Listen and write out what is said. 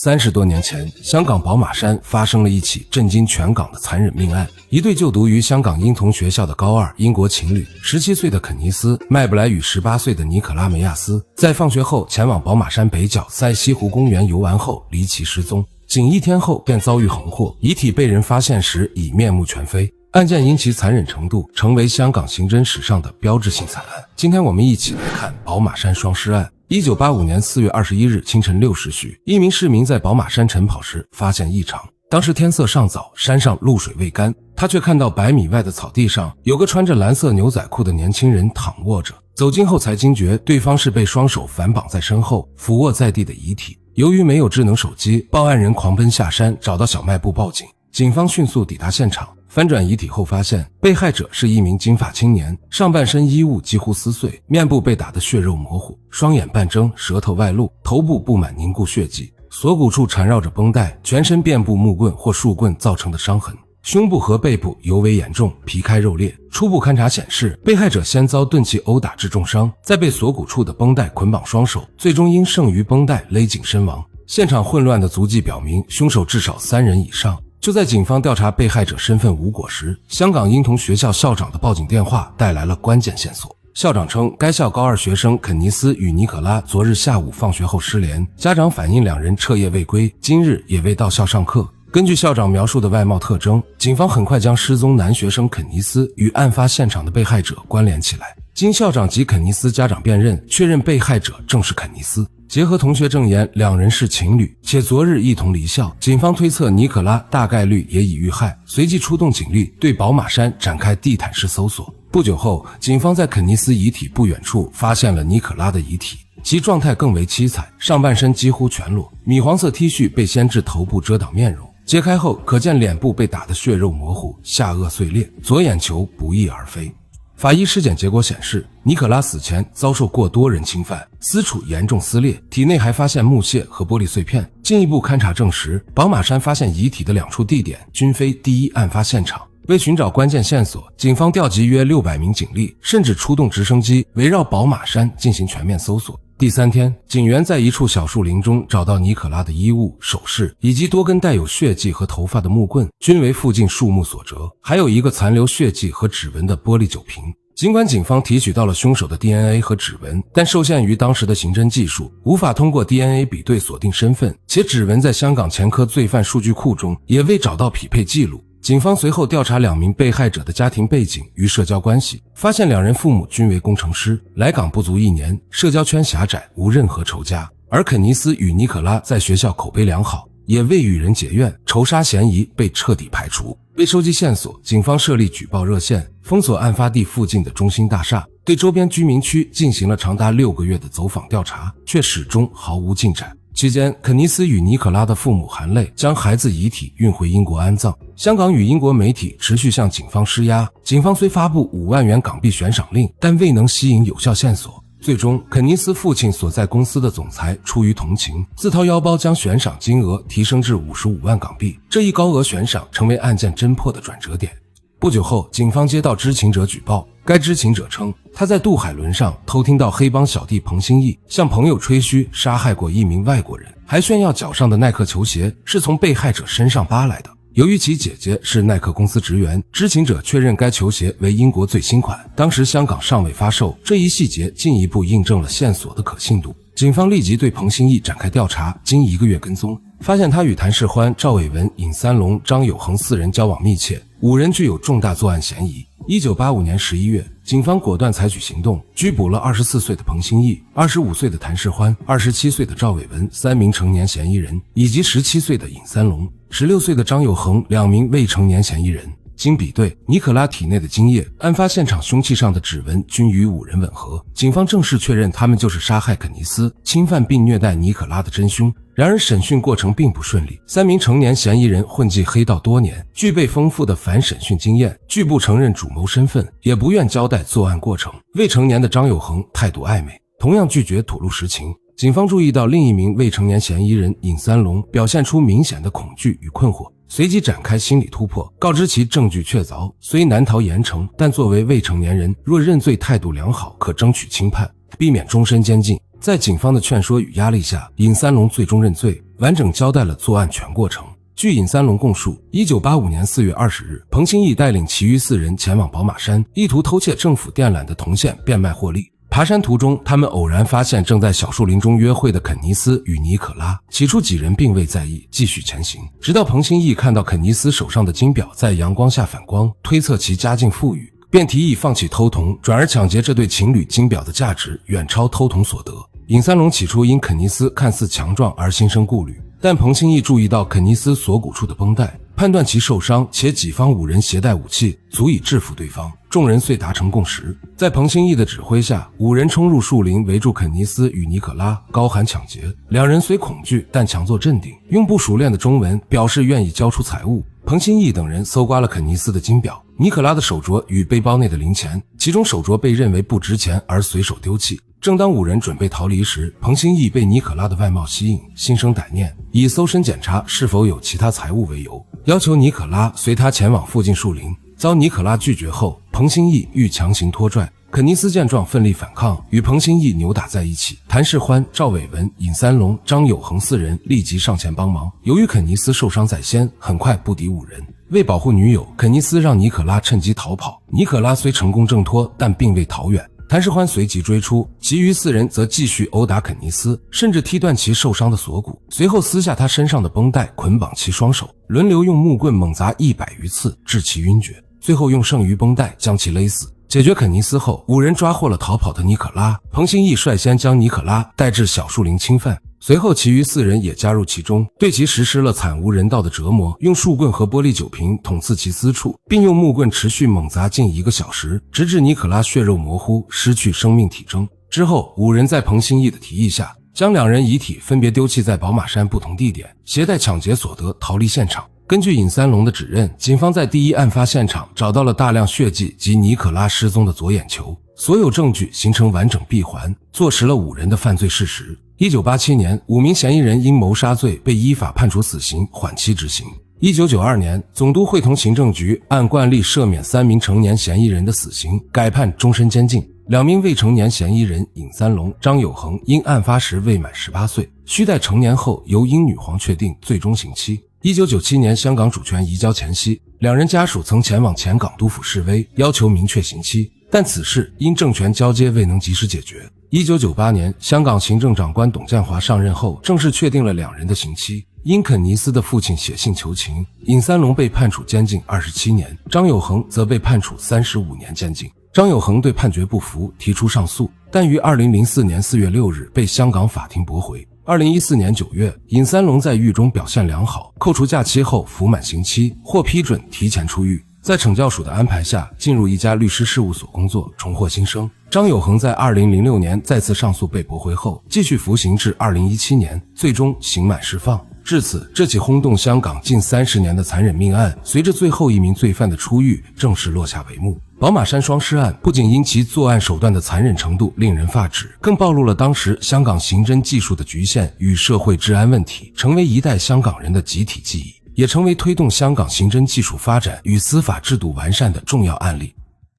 30多年前，香港宝马山发生了一起震惊全港的残忍命案。一对就读于香港英童学校的高二英国情侣，17岁的肯尼斯·麦布莱与18岁的尼可拉·梅亚斯，在放学后前往宝马山北角塞西湖公园游玩后离奇失踪，仅1天后便遭遇横祸，遗体被人发现时已面目全非。案件因其残忍程度成为香港刑侦史上的标志性惨案。今天我们一起来看宝马山双尸案。1985年4月21日清晨6时许，一名市民在宝马山晨跑时发现异常。当时天色尚早，山上露水未干，他却看到100米外的草地上有个穿着蓝色牛仔裤的年轻人躺卧着。走近后才惊觉对方是被双手反绑在身后俯卧在地的遗体。由于没有智能手机，报案人狂奔下山找到小卖部报警。警方迅速抵达现场，翻转遗体后发现被害者是一名金发青年，上半身衣物几乎撕碎，面部被打得血肉模糊，双眼半睁，舌头外露，头部布满凝固血迹，锁骨处缠绕着绷带，全身遍布木棍或树棍造成的伤痕，胸部和背部尤为严重，皮开肉裂。初步勘查显示，被害者先遭钝器殴打致重伤，再被锁骨处的绷带捆绑双手，最终因剩余绷带勒紧身亡。现场混乱的足迹表明凶手至少3人以上。就在警方调查被害者身份无果时，香港英童学校校长的报警电话带来了关键线索。校长称，该校高2学生肯尼斯与尼可拉昨日下午放学后失联，家长反映2人彻夜未归，今日也未到校上课。根据校长描述的外貌特征，警方很快将失踪男学生肯尼斯与案发现场的被害者关联起来。经校长及肯尼斯家长辨认，确认被害者正是肯尼斯。结合同学证言，2人是情侣，且昨日一同离校。警方推测尼可拉大概率也已遇害，随即出动警力对宝马山展开地毯式搜索。不久后，警方在肯尼斯遗体不远处发现了尼可拉的遗体，其状态更为凄惨，上半身几乎全裸，米黄色 T 恤被掀至头部遮挡面容，揭开后可见脸部被打得血肉模糊，下颚碎裂，左眼球不翼而飞。法医尸检结果显示，尼可拉死前遭受过多人侵犯，私处严重撕裂，体内还发现木屑和玻璃碎片。进一步勘查证实，宝马山发现遗体的2处地点均非第一案发现场。为寻找关键线索，警方调集约600名警力，甚至出动直升机围绕宝马山进行全面搜索。第3天，警员在一处小树林中找到尼可拉的衣物、首饰以及多根带有血迹和头发的木棍，均为附近树木所折，还有一个残留血迹和指纹的玻璃酒瓶。尽管警方提取到了凶手的 DNA 和指纹，但受限于当时的刑侦技术，无法通过 DNA 比对锁定身份，且指纹在香港前科罪犯数据库中也未找到匹配记录。警方随后调查2名被害者的家庭背景与社交关系，发现2人父母均为工程师，来港不足1年，社交圈狭窄，无任何仇家。而肯尼斯与尼可拉在学校口碑良好，也未与人结怨，仇杀嫌疑被彻底排除。为收集线索，警方设立举报热线，封锁案发地附近的中心大厦，对周边居民区进行了长达6个月的走访调查，却始终毫无进展。期间，肯尼斯与尼可拉的父母含泪将孩子遗体运回英国安葬。香港与英国媒体持续向警方施压，警方虽发布5万元港币悬赏令，但未能吸引有效线索。最终，肯尼斯父亲所在公司的总裁出于同情，自掏腰包将悬赏金额提升至55万港币。这一高额悬赏成为案件侦破的转折点。不久后，警方接到知情者举报，该知情者称，他在渡海轮上偷听到黑帮小弟彭兴义向朋友吹嘘杀害过一名外国人，还炫耀脚上的耐克球鞋是从被害者身上扒来的。由于其姐姐是耐克公司职员，知情者确认该球鞋为英国最新款，当时香港尚未发售，这一细节进一步印证了线索的可信度。警方立即对彭兴义展开调查，经1个月跟踪，发现他与谭世欢、赵伟文、尹三龙、张友恒4人交往密切，5人具有重大作案嫌疑。1985年11月，警方果断采取行动，拘捕了24岁的彭兴义、25岁的谭世欢、27岁的赵伟文3名成年嫌疑人，以及17岁的尹三龙、16岁的张友恒2名未成年嫌疑人。经比对，尼可拉体内的精液、案发现场凶器上的指纹均与5人吻合，警方正式确认他们就是杀害肯尼斯、侵犯并虐待尼可拉的真凶。然而审讯过程并不顺利，3名成年嫌疑人混迹黑道多年，具备丰富的反审讯经验，拒不承认主谋身份，也不愿交代作案过程。未成年的张友恒态度暧昧，同样拒绝吐露实情。警方注意到另一名未成年嫌疑人尹三龙表现出明显的恐惧与困惑，随即展开心理突破，告知其证据确凿，虽难逃严惩，但作为未成年人，若认罪态度良好，可争取轻判，避免终身监禁。在警方的劝说与压力下，尹三龙最终认罪，完整交代了作案全过程。据尹三龙供述，1985年4月20日，彭新义带领其余4人前往宝马山，意图偷窃政府电缆的铜线变卖获利。爬山途中，他们偶然发现正在小树林中约会的肯尼斯与尼可拉。起初几人并未在意，继续前行，直到彭新义看到肯尼斯手上的金表在阳光下反光，推测其家境富裕，便提议放弃偷铜，转而抢劫这对情侣金表的价值远超偷铜所得。尹三龙起初因肯尼斯看似强壮而心生顾虑，但彭新义注意到肯尼斯锁骨处的绷带，判断其受伤，且己方5人携带武器，足以制服对方。众人遂达成共识，在彭新义的指挥下，5人冲入树林，围住肯尼斯与尼可拉，高喊抢劫。两人虽恐惧，但强作镇定，用不熟练的中文表示愿意交出财物。彭新义等人搜刮了肯尼斯的金表、尼可拉的手镯与背包内的零钱，其中手镯被认为不值钱而随手丢弃。正当5人准备逃离时，彭新义被尼可拉的外貌吸引，心生歹念，以搜身检查是否有其他财物为由，要求尼可拉随他前往附近树林。遭尼可拉拒绝后，彭新义欲强行拖拽，肯尼斯见状奋力反抗，与彭新义扭打在一起。谭世欢、赵伟文、尹三龙、张有恒4人立即上前帮忙。由于肯尼斯受伤在先，很快不敌5人。为保护女友，肯尼斯让尼可拉趁机逃跑。尼可拉虽成功挣脱，但并未逃远。谭世欢随即追出，其余4人则继续殴打肯尼斯，甚至踢断其受伤的锁骨，随后撕下他身上的绷带，捆绑其双手，轮流用木棍猛砸100余次，致其晕厥，最后用剩余绷带将其勒死。解决肯尼斯后，5人抓获了逃跑的尼可拉。彭新义率先将尼可拉带至小树林侵犯，随后其余4人也加入其中，对其实施了惨无人道的折磨，用树棍和玻璃酒瓶捅刺其私处，并用木棍持续猛砸近1个小时，直至尼可拉血肉模糊，失去生命体征。之后5人在彭新义的提议下，将2人遗体分别丢弃在宝马山不同地点，携带抢劫所得逃离现场。根据尹三龙的指认，警方在第一案发现场找到了大量血迹及尼可拉失踪的左眼球，所有证据形成完整闭环，坐实了5人的犯罪事实。1987年，5名嫌疑人因谋杀罪被依法判处死刑，缓期执行。1992年，总督会同行政局按惯例赦免3名成年嫌疑人的死刑，改判终身监禁。2名未成年嫌疑人尹三龙、张有恒因案发时未满18岁，需待成年后由英女皇确定最终刑期。1997年香港主权移交前夕，2人家属曾前往前港督府示威，要求明确刑期，但此事因政权交接未能及时解决。1998年，香港行政长官董建华上任后，正式确定了2人的刑期。因肯尼斯的父亲写信求情，尹三龙被判处监禁27年，张有恒则被判处35年监禁。张有恒对判决不服，提出上诉，但于2004年4月6日被香港法庭驳回。2014年9月，尹三龙在狱中表现良好，扣除假期后服满刑期，获批准提前出狱。在惩教署的安排下，进入一家律师事务所工作，重获新生。张有恒在2006年再次上诉被驳回后，继续服刑至2017年，最终刑满释放。至此，这起轰动香港近30年的残忍命案，随着最后一名罪犯的出狱，正式落下帷幕。宝马山双尸案不仅因其作案手段的残忍程度令人发指，更暴露了当时香港刑侦技术的局限与社会治安问题，成为一代香港人的集体记忆，也成为推动香港刑侦技术发展与司法制度完善的重要案例。